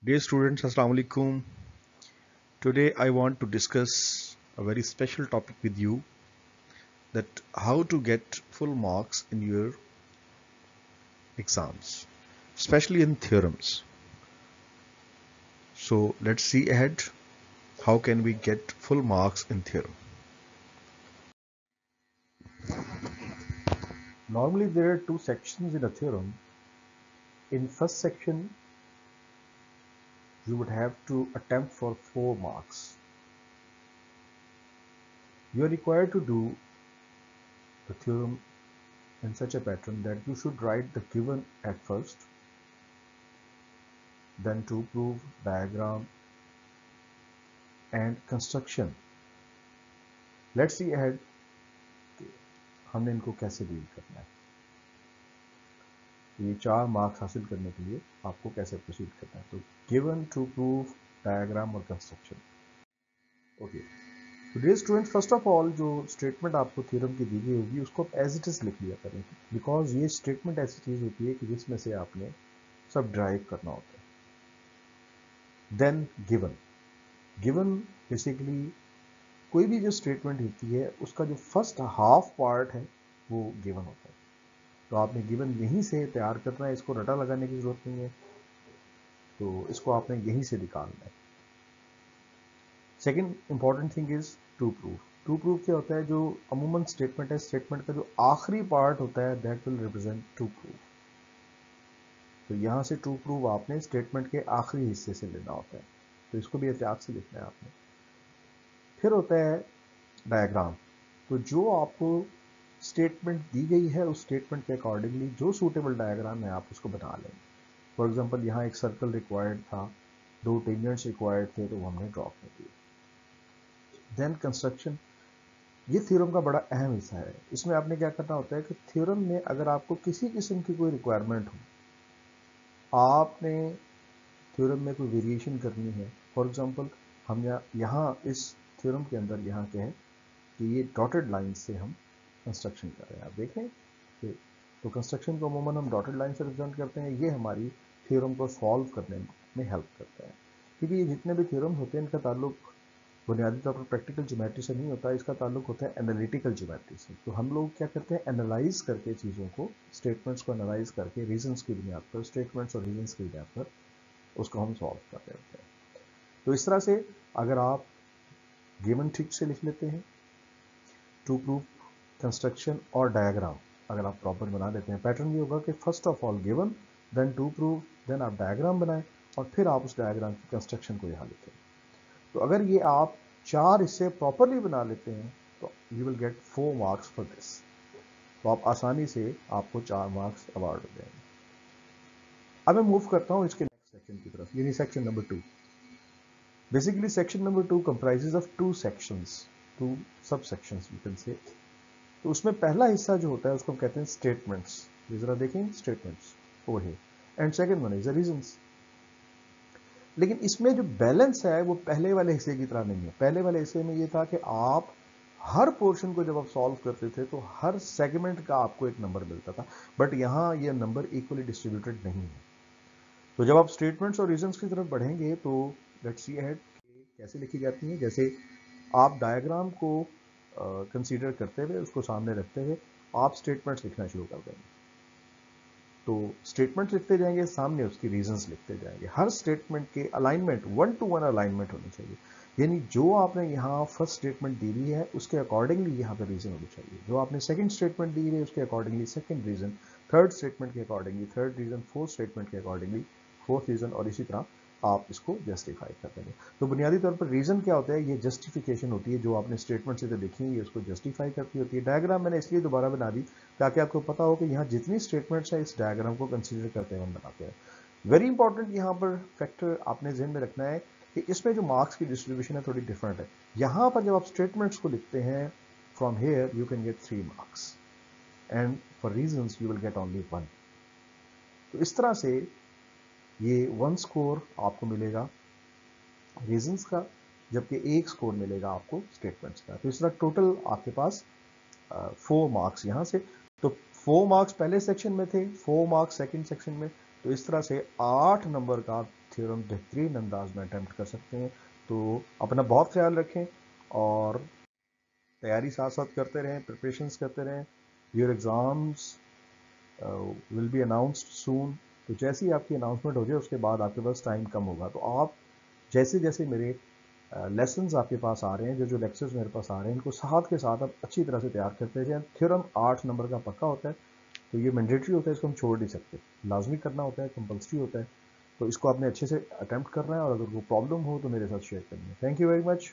Dear students, Assalamu alaikum. Today I want to discuss a very special topic with you, that how to get full marks in your exams, especially in theorems. So let's see ahead, how can we get full marks in theorem. Normally there are two sections in a theorem. In first section you would have to attempt for 4 marks. You are required to do the theorem in such a pattern that you should write the given at first, then to prove, diagram and construction. Let's see ahead हमने इनको कैसे deal करना है, ये 4 marks हासिल करने के लिए आपको कैसे प्रोसीड करना है. तो गिवन, टू प्रूव, डायग्राम और कंस्ट्रक्शन. ओके, तो dear student, first of all जो स्टेटमेंट आपको थ्योरम की दी गई होगी उसको एज इट इज लिख लिया करें, बिकॉज ये स्टेटमेंट ऐसी चीज होती है कि जिसमें से आपने सब ड्राइव करना होता है. Then given. गिवन बेसिकली कोई भी जो स्टेटमेंट होती है उसका जो फर्स्ट हाफ पार्ट है वो गिवन होता है. तो आपने गिवन यहीं से तैयार करना है, इसको रटा लगाने की जरूरत नहीं है, तो इसको आपने यहीं से निकालना है. Second important thing is to proof. To proof क्या होता है, जो अमूमन स्टेटमेंट है, स्टेटमेंट का जो आखिरी पार्ट होता है that will represent to proof. तो यहां से टू प्रूफ आपने स्टेटमेंट के आखिरी हिस्से से लेना होता है, तो इसको भी एहतियात से लिखना है आपने. फिर होता है डायग्राम. तो जो आपको स्टेटमेंट दी गई है उस स्टेटमेंट के अकॉर्डिंगली जो सूटेबल डायग्राम है आप उसको बना लेंगे. फॉर एग्जांपल यहाँ एक सर्कल रिक्वायर्ड था, 2 टेंजेंट्स रिक्वायर्ड थे, तो वो हमने ड्रॉ कर दिए. Then construction. ये थ्योरम का बड़ा अहम हिस्सा है. इसमें आपने क्या करना होता है कि थ्योरम में अगर आपको किसी किस्म की कोई रिक्वायरमेंट हो, आपने थ्योरम में कोई वेरिएशन करनी है. फॉर एग्जांपल हम यहाँ इस थ्योरम के अंदर यहाँ क्या है कि ये डॉटेड लाइन से हम कंस्ट्रक्शन कर रहे हैं. आप देखें कि तो कंस्ट्रक्शन को अमूमन हम डॉटेड लाइन से रिप्रेजेंट करते हैं. ये हमारी थ्योरम को सॉल्व करने में हेल्प करता है, क्योंकि ये जितने भी थ्योरम होते हैं इनका ताल्लुक बुनियादी तौर पर प्रैक्टिकल ज्योमेट्री से नहीं होता, इसका ताल्लुक होता है एनालिटिकल ज्योमेट्री से. तो हम लोग क्या करते हैं, एनालाइज करके चीज़ों को, स्टेटमेंट्स को एनालाइज करके रीजंस की बुनियाद पर, स्टेटमेंट्स और रीजंस की बुनियाद पर उसको हम सॉल्व कर रहे होते हैं. तो इस तरह से अगर आप गिवन ठीक से लिख लेते हैं, टू प्रूफ, कंस्ट्रक्शन और डायग्राम अगर आप प्रॉपर बना लेते हैं, पैटर्न ये होगा कि first of all given, then to proof, then आप डायग्राम बनाएं और फिर आप उस डायग्राम की कंस्ट्रक्शन को यहाँ लिखें. तो अगर ये आप 4 हिस्से प्रॉपरली बना लेते हैं तो you will get 4 marks for this. तो आप आसानी से आपको 4 मार्क्स अवार्ड हो जाएंगे. अब मैं मूव करता हूँ इसके नेक्स्ट सेक्शन की तरफ, यानी section number 2. Basically section number 2 comprises of 2 sections, 2 सब सेक्शंस यू कैन से. तो उसमें पहला हिस्सा जो होता है उसको हम कहते हैं स्टेटमेंट्स. ये जरा देखें, statements over here, and second one is the reasons. लेकिन इसमें जो बैलेंस है वो पहले वाले हिस्से की तरह नहीं है. पहले वाले हिस्से में ये था कि आप हर पोर्शन को जब आप सॉल्व करते थे तो हर सेगमेंट का आपको एक नंबर मिलता था, बट यहाँ ये नंबर इक्वली डिस्ट्रीब्यूटेड नहीं है. तो जब आप स्टेटमेंट्स और रीजंस की तरफ बढ़ेंगे तो लेट्स सी अहेड कैसे लिखी जाती हैं. जैसे आप डायग्राम को कंसीडर करते हुए, उसको सामने रखते हुए आप स्टेटमेंट्स लिखना शुरू कर देंगे. तो स्टेटमेंट लिखते जाएंगे, सामने उसकी रीजंस लिखते जाएंगे. हर स्टेटमेंट के अलाइनमेंट 1 to 1 अलाइनमेंट होनी चाहिए, यानी जो आपने यहाँ फर्स्ट स्टेटमेंट दी हुई है उसके अकॉर्डिंगली यहाँ पे रीजन होनी चाहिए. जो आपने सेकंड स्टेटमेंट दी है उसके accordingly second reason, third statement के accordingly third reason, fourth statement के अकॉर्डिंगली फोर्थ रीजन, और इसी तरह आप इसको जस्टिफाई कर देंगे. तो बुनियादी तौर पर रीजन क्या होता है, ये जस्टिफिकेशन होती है. जो आपने स्टेटमेंट से लिखी है ये उसको जस्टिफाई करती होती है. डायग्राम मैंने इसलिए दोबारा बना दी ताकि आपको पता हो कि यहाँ जितनी स्टेटमेंट्स हैं इस डायग्राम को कंसीडर करते हुए हम बनाते हैं. वेरी इंपॉर्टेंट यहाँ पर फैक्टर आपने ध्यान में रखना है कि इसमें जो मार्क्स की डिस्ट्रीब्यूशन है थोड़ी डिफरेंट है. यहाँ पर जब आप स्टेटमेंट्स को लिखते हैं, from here you can get 3 marks and for reasons you will get only 1. तो इस तरह से ये 1 स्कोर आपको मिलेगा रीजंस का, जबकि 1 स्कोर मिलेगा आपको स्टेटमेंट्स का. तो इस तरह टोटल आपके पास 4 मार्क्स यहाँ से. तो 4 मार्क्स पहले सेक्शन में थे, 4 मार्क्स सेकंड सेक्शन में. तो इस तरह से 8 नंबर का थ्योरम बेहतरीन अंदाज में अटैम्प्ट कर सकते हैं। तो अपना बहुत ख्याल रखें और तैयारी साथ साथ करते रहें, प्रिपरेशंस करते रहें। Your exams will be announced soon. तो जैसे ही आपकी अनाउंसमेंट हो जाए उसके बाद आपके पास टाइम कम होगा। तो आप जैसे जैसे मेरे लेसन्स आपके पास आ रहे हैं, जो जो लेक्चर्स मेरे पास आ रहे हैं, इनको साथ के साथ आप अच्छी तरह से तैयार करते जाएं। थ्योरम 8 नंबर का पक्का होता है, तो ये मैंडेटरी होता है, इसको हम छोड़ नहीं सकते, लाजमी करना होता है, कंपल्सरी होता है। तो इसको आपने अच्छे से अटैम्प्ट करना है और अगर कोई प्रॉब्लम हो तो मेरे साथ शेयर करनी है। Thank you very much.